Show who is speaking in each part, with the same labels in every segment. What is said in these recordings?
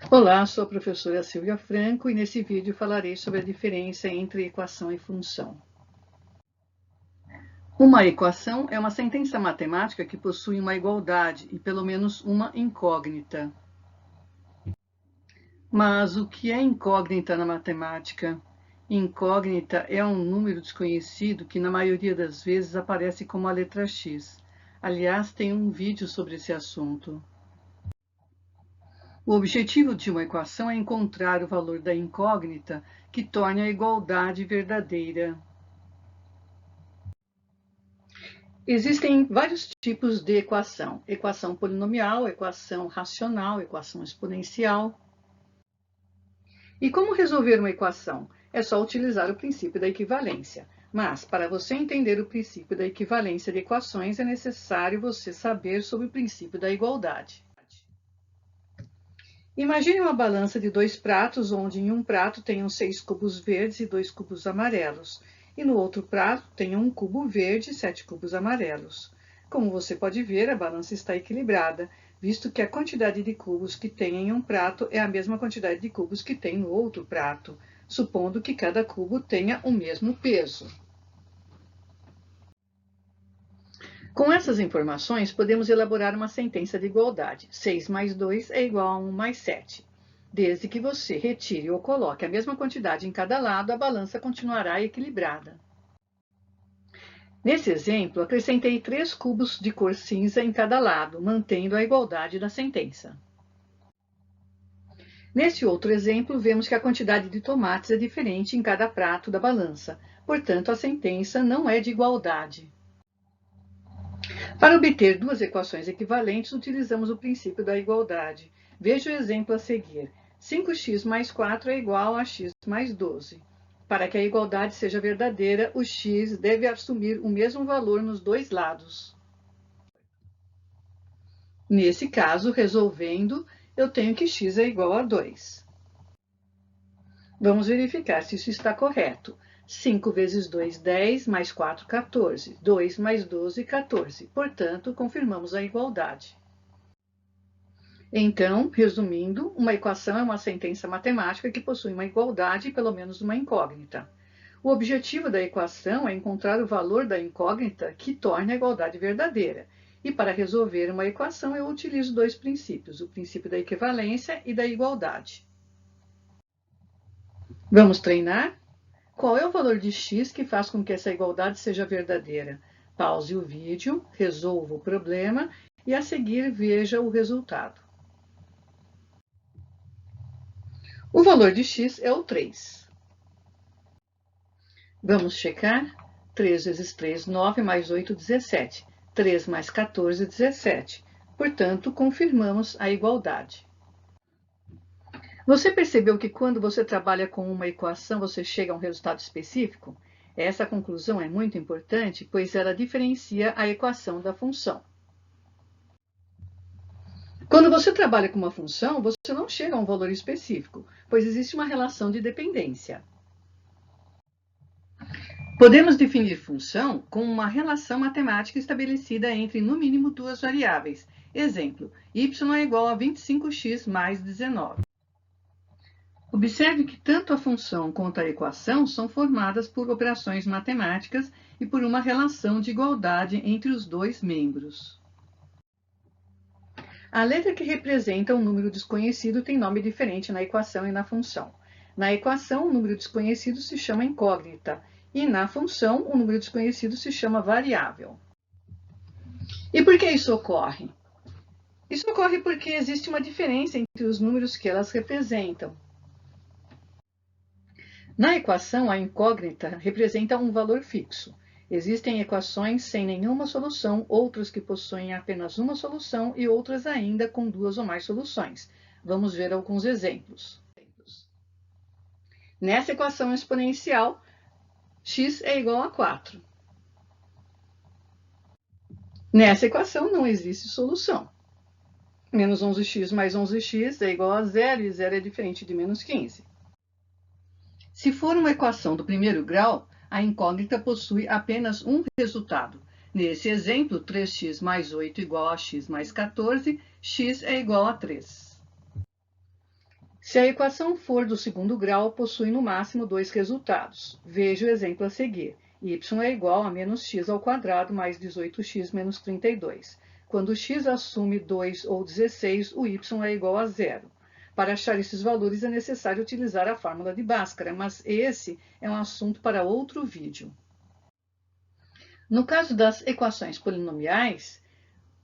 Speaker 1: Olá, sou a professora Silvia Franco e nesse vídeo falarei sobre a diferença entre equação e função. Uma equação é uma sentença matemática que possui uma igualdade e pelo menos uma incógnita. Mas o que é incógnita na matemática? Incógnita é um número desconhecido que na maioria das vezes aparece como a letra X. Aliás, tem um vídeo sobre esse assunto. O objetivo de uma equação é encontrar o valor da incógnita que torne a igualdade verdadeira. Existem vários tipos de equação: equação polinomial, equação racional, equação exponencial. E como resolver uma equação? É só utilizar o princípio da equivalência. Mas, para você entender o princípio da equivalência de equações, é necessário você saber sobre o princípio da igualdade. Imagine uma balança de dois pratos, onde em um prato tenham 6 cubos verdes e 2 cubos amarelos, e no outro prato tenham um cubo verde e 7 cubos amarelos. Como você pode ver, a balança está equilibrada, visto que a quantidade de cubos que tem em um prato é a mesma quantidade de cubos que tem no outro prato, supondo que cada cubo tenha o mesmo peso. Com essas informações, podemos elaborar uma sentença de igualdade. 6 mais 2 é igual a 1 mais 7. Desde que você retire ou coloque a mesma quantidade em cada lado, a balança continuará equilibrada. Nesse exemplo, acrescentei 3 cubos de cor cinza em cada lado, mantendo a igualdade da sentença. Nesse outro exemplo, vemos que a quantidade de tomates é diferente em cada prato da balança, portanto, a sentença não é de igualdade. Para obter duas equações equivalentes, utilizamos o princípio da igualdade. Veja o exemplo a seguir. 5x mais 4 é igual a x mais 12. Para que a igualdade seja verdadeira, o x deve assumir o mesmo valor nos dois lados. Nesse caso, resolvendo, eu tenho que x é igual a 2. Vamos verificar se isso está correto. 5 vezes 2, 10, mais 4, 14. 2 mais 12, 14. Portanto, confirmamos a igualdade. Então, resumindo, uma equação é uma sentença matemática que possui uma igualdade e pelo menos uma incógnita. O objetivo da equação é encontrar o valor da incógnita que torne a igualdade verdadeira. E para resolver uma equação, eu utilizo dois princípios, o princípio da equivalência e da igualdade. Vamos treinar? Qual é o valor de x que faz com que essa igualdade seja verdadeira? Pause o vídeo, resolva o problema e a seguir veja o resultado. O valor de x é o 3. Vamos checar? 3 vezes 3, 9, mais 8, 17. 3 mais 14, 17. Portanto, confirmamos a igualdade. Você percebeu que quando você trabalha com uma equação, você chega a um resultado específico? Essa conclusão é muito importante, pois ela diferencia a equação da função. Quando você trabalha com uma função, você não chega a um valor específico, pois existe uma relação de dependência. Podemos definir função com uma relação matemática estabelecida entre, no mínimo, duas variáveis. Exemplo, y é igual a 25x mais 19. Observe que tanto a função quanto a equação são formadas por operações matemáticas e por uma relação de igualdade entre os dois membros. A letra que representa um número desconhecido tem nome diferente na equação e na função. Na equação, o número desconhecido se chama incógnita, e na função, o número desconhecido se chama variável. E por que isso ocorre? Isso ocorre porque existe uma diferença entre os números que elas representam. Na equação, a incógnita representa um valor fixo. Existem equações sem nenhuma solução, outras que possuem apenas uma solução e outras ainda com duas ou mais soluções. Vamos ver alguns exemplos. Nessa equação exponencial, x é igual a 4. Nessa equação não existe solução. Menos 11x mais 11x é igual a 0 e 0 é diferente de menos 15. Se for uma equação do primeiro grau, a incógnita possui apenas um resultado. Nesse exemplo, 3x mais 8 igual a x mais 14, x é igual a 3. Se a equação for do segundo grau, possui no máximo dois resultados. Veja o exemplo a seguir. Y é igual a menos x ao quadrado mais 18x menos 32. Quando x assume 2 ou 16, o y é igual a zero. Para achar esses valores é necessário utilizar a fórmula de Bhaskara, mas esse é um assunto para outro vídeo. No caso das equações polinomiais,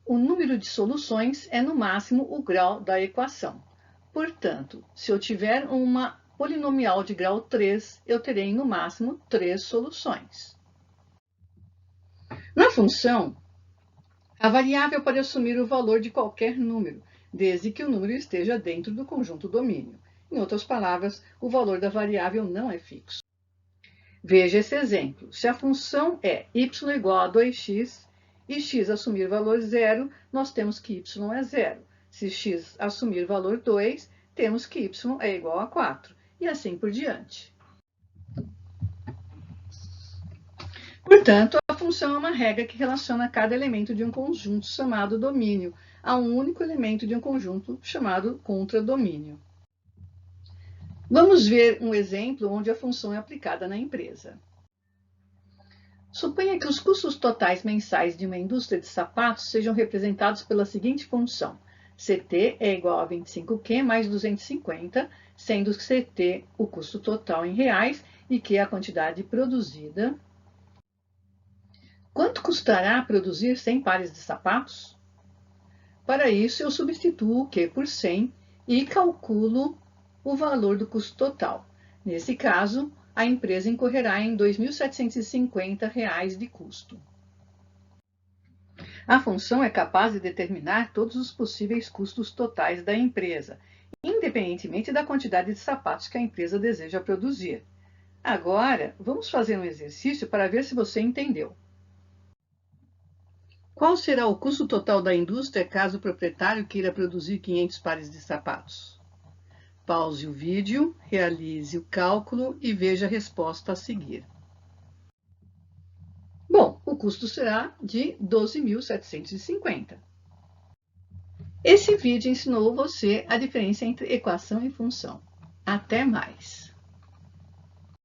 Speaker 1: o número de soluções é no máximo o grau da equação. Portanto, se eu tiver uma polinomial de grau 3, eu terei no máximo 3 soluções. Na função, a variável pode assumir o valor de qualquer número, desde que o número esteja dentro do conjunto domínio. Em outras palavras, o valor da variável não é fixo. Veja esse exemplo. Se a função é y igual a 2x e x assumir valor zero, nós temos que y é zero. Se x assumir valor 2, temos que y é igual a 4, e assim por diante. Portanto, a função é uma regra que relaciona cada elemento de um conjunto chamado domínio a um único elemento de um conjunto chamado contradomínio. Vamos ver um exemplo onde a função é aplicada na empresa. Suponha que os custos totais mensais de uma indústria de sapatos sejam representados pela seguinte função. CT é igual a 25Q mais 250, sendo CT o custo total em reais e Q a quantidade produzida. Quanto custará produzir 100 pares de sapatos? Para isso, eu substituo o Q por 100 e calculo o valor do custo total. Nesse caso, a empresa incorrerá em R$ 2.750 de custo. A função é capaz de determinar todos os possíveis custos totais da empresa, independentemente da quantidade de sapatos que a empresa deseja produzir. Agora, vamos fazer um exercício para ver se você entendeu. Qual será o custo total da indústria caso o proprietário queira produzir 500 pares de sapatos? Pause o vídeo, realize o cálculo e veja a resposta a seguir. Bom, o custo será de 12.750. Esse vídeo ensinou você a diferença entre equação e função. Até mais!